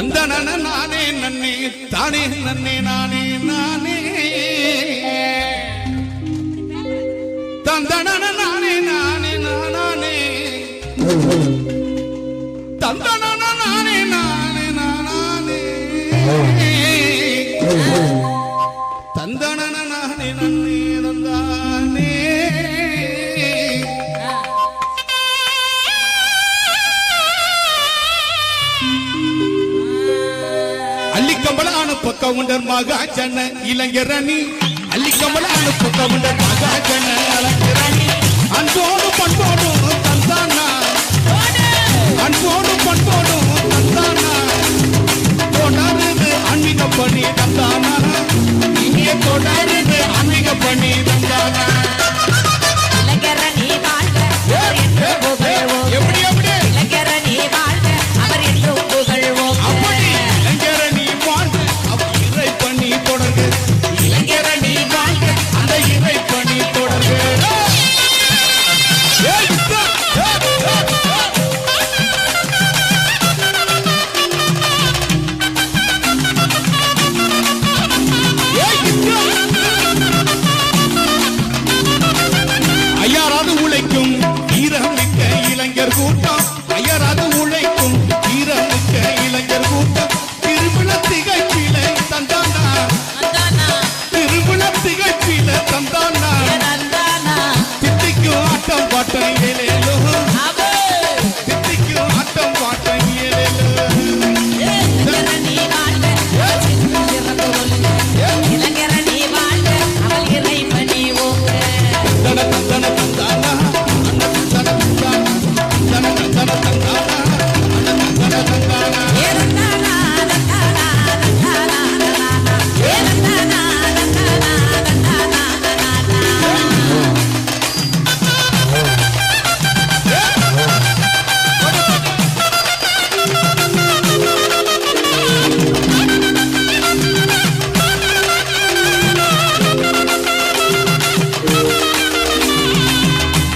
தந்தன நானே நன்னே தானே நன்னே நானே நானே தந்தன நானே நானே நானே தந்தன நானே நானே நானே தந்தன நானே நன்னே நந்தானே அள்ளிக்கம்பளான பக்கவுண்டர் மகாஜன இளைஞரணி அள்ளிக்கம்பளான பக்கவுண்டர் மகாஜன இளைஞரணி அன்போடு பண்போடு தந்தானா அன்போடு பண்போடு தந்தானா தொடருது ஆன்மீக பணி தந்தானா இங்கே தொடருது ஆன்மீக பணி தந்தானா இளைஞரணி வாழ்க எப்படி எப்படி இளைஞரணி வாழ்க அவர் என்றும் புகழ்வோம் அப்படி இளைஞரணி வாழ்க அவர் இறை பணி தொடர்க இளைஞரணி வாழ்க அந்த இறை பணி தொடர்க ஐயாராது உழைக்கும் வீரமிக்க இளைஞர் கூட்டம் ஐயாராது உழைக்கும் வீரமிக்க இளைஞர் கூட்டம் திருவிழா திகழ்ச்சியில தந்தானா திருவிழா திகழ்ச்சியில தந்தானா தித்திக்கும் ஆட்டம் பாட்டம் ஏலேலோ தித்திக்கும் ஆட்டம் பாட்டம் ஏலேலோ இளைஞரணி வாழ்க இளைஞரணி வாழ்க அவர் இறை பணிவோம் தன தந்தன தந்தானா அன்ன தந்தன தந்தானா தன தந்தன தந்தானா அன்ன தந்தன தந்தானா ஏதந்தானா தந்தானா தந்தானா தந்தானா ஏதந்தானா தந்தானா தந்தானா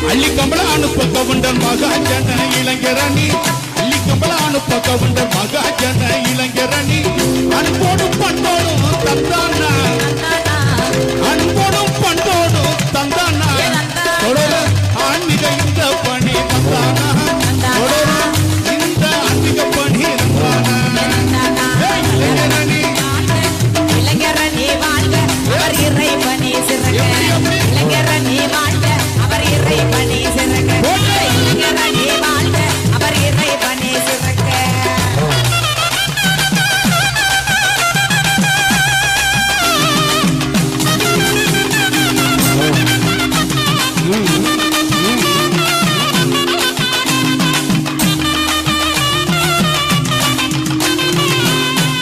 அள்ளிக்கம்பள அனுப்ப கவுண்டர் மகாஜன இளைஞரணி அள்ளிக்கம்பள அனுப்ப கவுண்டர் மகாஜன இளைஞரணி அன்போடும் பண்போடும் தந்தானா அன்போடும் பண்போடும் தந்தானா தொடர ஆன்மீக இந்த பணி தந்தானா தொடர இந்த ஆன்மீக பணி தந்தானா இளைஞரணி இளைஞரணி வாழ்க அவர் இறை பணி சிறக்க இளைஞரணி வாழ்க அவர் இறை பணி சிறக்க இளைஞரணி வாழ்க அவர் இறை பணி சிறக்க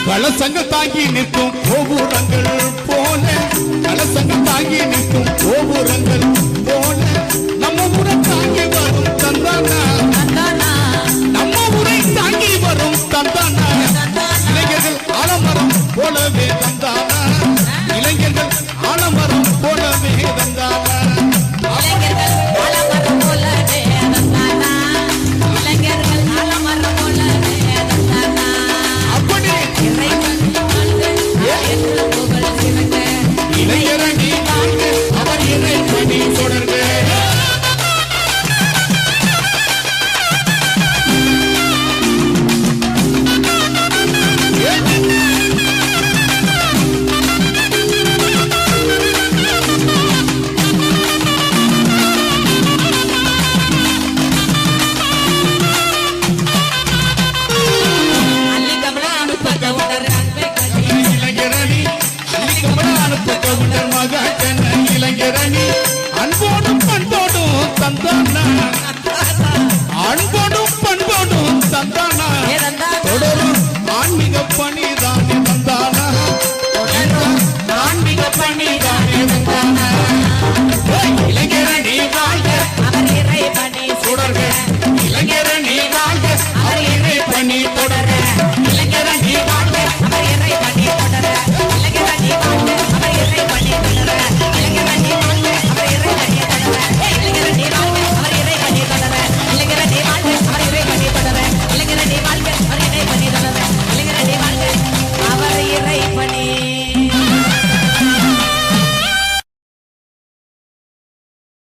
கலசங்க தாங்கி நிற்கும் கோபுரங்கள் போல கலசங்க தாங்கி நிற்கும் கோபுரங்கள்